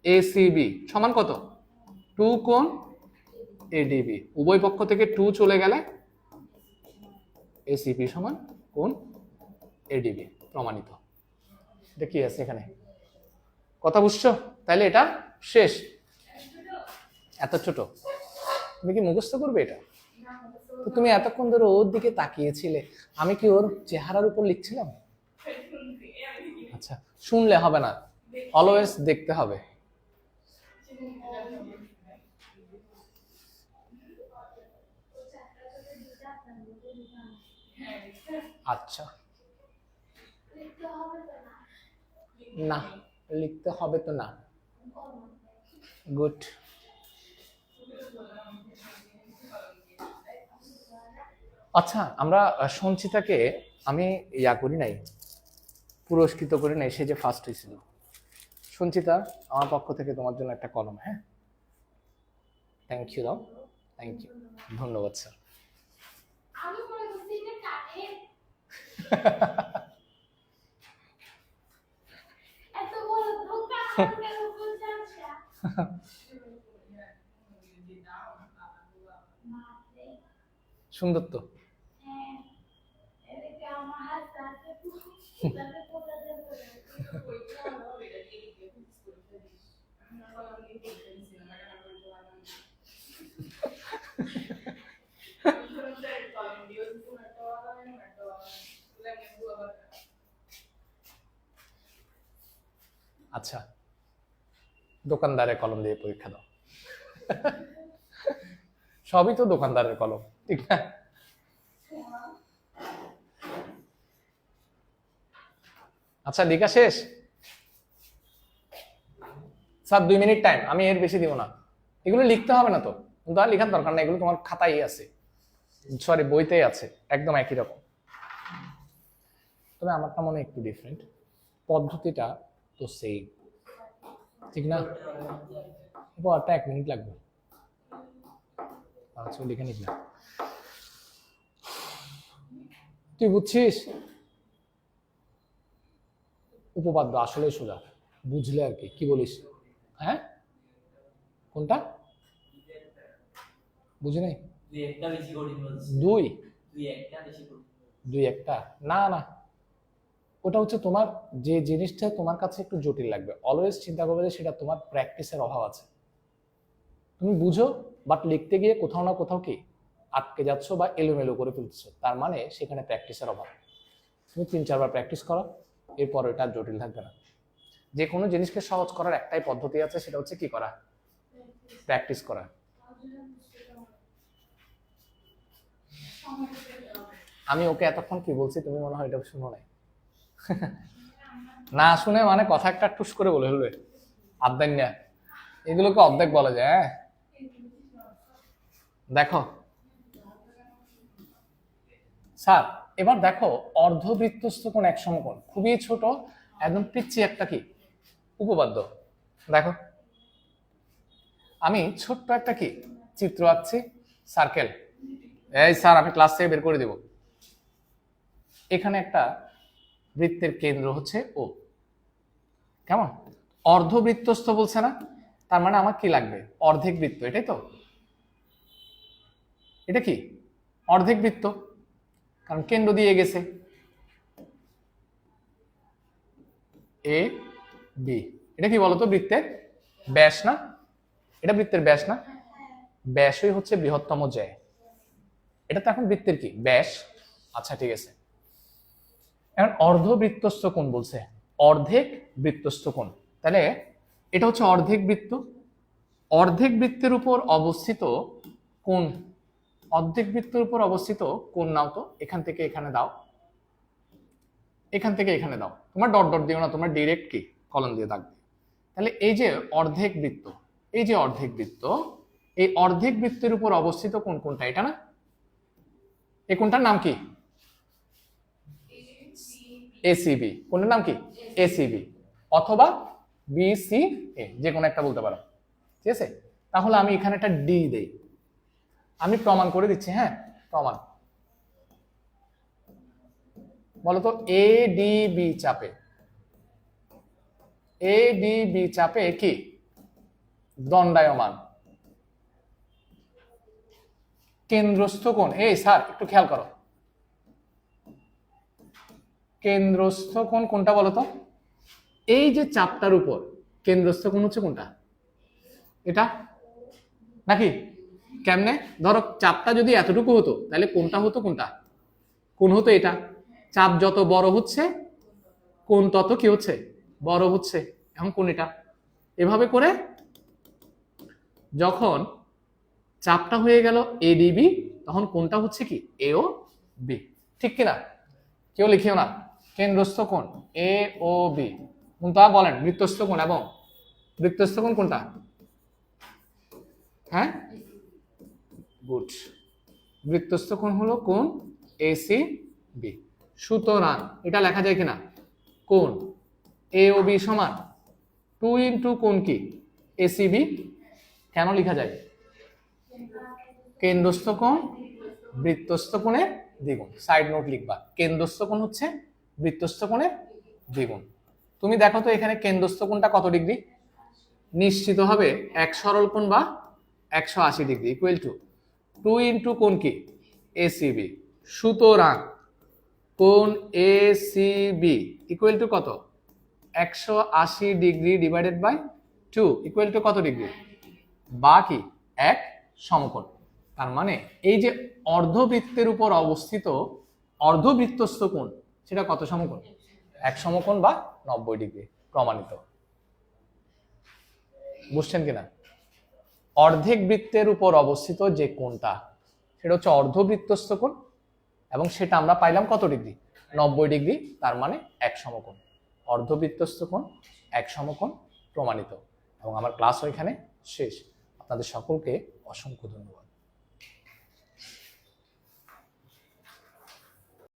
এসিবি সমান কত? 2 কোণ এডিবি। উভয় পক্ষ থেকে 2 চলে গেলে এসিবি সমান কোণ এডিবি। প্রমাণিত। এটা কি আছে এখানে? কথা বুঝছো? তাহলে এটা শেষ। এত ছোট তুমি কি মুখস্থ করবে এটা? তো তুমি এতক্ষণ ধরে ওর দিকে তাকিয়েছিলে, আমি কি ওর চেহারার উপর লিখছিলাম? আচ্ছা, শুনলে হবে না, অলওয়েজ দেখতে হবে। আচ্ছা, লিখতে হবে তো না? না লিখতে হবে তো না। গুড। আচ্ছা, আমরা সঞ্চিতাকে আমি করি নাই, পুরস্কৃত করি নাই, সে যে ফার্স্ট হয়েছিল। সঞ্চিতা, আমার পক্ষ থেকে তোমার জন্য একটা কলম। হ্যাঁ, থ্যাংক ইউ দাও। থ্যাংক ইউ, ধন্যবাদ স্যার। আমি মনে করছি এটা কাঠের। এত বড় ধোকা আমাদের উপর যাচ্ছে। মারতে। সুন্দর তো। হ্যাঁ, এদিকে আমার হাত আছে তাতে কোথা দিয়ে পড়ে। আচ্ছা, দোকানদারের কলম দিয়ে পরীক্ষা দাও। সবই তো দোকানদারের কলম, ঠিক না? আচ্ছা, লেখা শেষ স্যার? 2 মিনিট টাইম, আমি এর বেশি দিব না। এগুলো লিখতে হবে না তো, কিন্তু আর লেখার দরকার না, এগুলো তোমার খাতায় আছে, সরি বইতেই আছে, একদম একই রকম। তবে আমারটা মনে হয় একটু ডিফারেন্ট, পদ্ধতিটা তো সেম, ঠিক না? পড়াটা 1 মিনিট লাগবে। আচ্ছা, লিখে নিস না, তুই বুঝছিস? উপপাদ্য আসলে সোজা, বুঝলে আর কি। কি বলিস? হ্যাঁ, কোনটা বুঝি নাই? দুই একটা না না, ওটা হচ্ছে তোমার যে জিনিসটা তোমার কাছে একটু জটিল লাগবে, অলওয়েজ চিন্তা করবে যে সেটা তোমার প্র্যাকটিসের অভাব আছে। তুমি বুঝো, বাট লিখতে গিয়ে কোথাও না কোথাও কি আটকে যাচ্ছ বা এলোমেলো করে ফেলছো, তার মানে সেখানে প্র্যাকটিসের অভাব। তুমি 3-4 বার প্র্যাকটিস করো, এরপর এটা জটিল থাকবে না। যে কোনো জিনিসকে সহজ করার একটাই পদ্ধতি আছে, সেটা হচ্ছে কি করা? প্র্যাকটিস করা। আমি ওকে এতক্ষণ কি বলছি তুমি মনে হয় এটা শুনো নাই। না শুনে মানে কথা একটা টুস করে বলে হলবে আদান না, এগুলোকে অর্ধেক বলা যায়। হ্যাঁ, দেখো স্যার, এবার দেখো অর্ধবৃত্তস্থ কোণ এক সমকোণ, খুবই ছোট, একদম পিচ্ছি একটা কি উপপাদ্য। দেখো আমি ছোট্ট একটা কি চিত্র আঁকছি, সার্কেল। এই স্যার, আমি ক্লাস থেকে বের করে দেব। এখানে একটা বৃত্তের কেন্দ্র হচ্ছে ও, কেমন? অর্ধবৃত্তস্থ বলছে না, তার মানে আমার কি লাগবে? অর্ধেক বৃত্ত, এটাই তো। এটা কি অর্ধেক বৃত্ত, কারণ কেন্দ্র দিয়ে গেছে এ বি। এটা কি বলতো? বৃত্তের ব্যাস না? এটা বৃত্তের ব্যাস না? ব্যাসই হচ্ছে বৃহত্তম জ্যা। এটা তো এখন বৃত্তের কি ব্যাস। আচ্ছা ঠিক আছে, এখন অর্ধবৃত্তস্থ কোণ বলছে, অর্ধেক বৃত্তস্থ কোণ। তাহলে এটা হচ্ছে অর্ধেক বৃত্ত, অর্ধেক বৃত্তের উপর অবস্থিত কোণ, অর্ধেক বৃত্তের উপর অবস্থিত কোণ নাও তো, এখান থেকে এখানে দাও, এখান থেকে এখানে দাও, তোমার ডট ডট দিও না, তোমার ডিরেক্ট কি কলম দিয়ে দাগ দিও। তাহলে এই যে অর্ধেক বৃত্ত, এই যে অর্ধেক বৃত্ত, এই অর্ধেক বৃত্তের উপর অবস্থিত কোণ কোনটা? এটা না? এই কোণটার নাম কি? এসিবি। কোণটার নাম কি? এসিবি অথবা বিসিএ, যে কোনো একটা বলতে পারো। ঠিক আছে, তাহলে আমি এখানে একটা ডি দেই, আমি প্রমাণ করে দিচ্ছি। হ্যাঁ, প্রমাণ বলতো এডিবি চাপে, এডিবি চাপে কি দণ্ডায়মান কেন্দ্রস্থ কোণ। এই স্যার একটু খেয়াল করো, কেন্দ্রস্থ কোণ কোনটা বলতো? এই যে চাপটার উপর কেন্দ্রস্থ কোণ হচ্ছে কোনটা? এটা নাকি? কেমনে? ধরো চাপটা যদি এতটুকু হতো তাহলে কোনটা হতো? কোনটা কোণ হতো? এটা। চাপ যত বড় হচ্ছে কোণ তত কি হচ্ছে? বড় হচ্ছে। এখন কোণ এটা। এভাবে করে যখন চাপটা হয়ে গেল এডিবি, তখন কোণটা হচ্ছে কি? এও বি। ঠিক কিনা? কেউ লিখিও না। কেন্দ্রস্থ কোণ এ ও বি। কোনটা বলেন? বৃত্তস্থ কোণ। এবং বৃত্তস্থ কোণ কোনটা? হ্যাঁ, গুড। বৃত্তস্থ কোণ হলো কোণ এসি বি। সুতরাং এটা লেখা যায় কিনা? কোণ এ ও বি সমান 2 ইন্টু কোণ কি? এসিবি। কেন লেখা যায়? কেন্দ্রস্থ কোণ বৃত্তস্থ কোণের দ্বিগুণ। সাইড নোট লিখবা, কেন্দ্রস্থ কোণ হচ্ছে বৃত্তস্থ কোণের দ্বিগুণ। তুমি দেখো তো এখানে কেন্দ্রস্থ কোণটা কত ডিগ্রি? নিশ্চিত হবে এক সরল কোণ বা 180 ডিগ্রি, ইকুয়াল টু 2 ইন্টু কোণ কি? এসিবি। সুতরাং কোণ এসিবি ইকুয়াল টু কত? 180 degree divided by 2 equal to কত ডিগ্রি? বা কি? এক সমকোণ। তার মানে এই যে অর্ধবৃত্তের উপর অবস্থিত অর্ধবৃত্তস্থ কোণ, সেটা কত সমকোণ? এক সমকোণ বা 90 ডিগ্রি। প্রমাণিত। বুঝছেন কিনা? অর্ধেক বৃত্তের উপর অবস্থিত যে কোণটা, সেটা হচ্ছে অর্ধবৃত্তস্থ কোণ, এবং সেটা আমরা পাইলাম কত ডিগ্রি? 90 ডিগ্রি। তার মানে এক সমকোণ। অর্ধবৃত্তস্থ কোণ এক সমকোণ, প্রমাণিত। এবং আমার ক্লাস ওইখানে শেষ। আপনাদের সকলকে অসংখ্য ধন্যবাদ।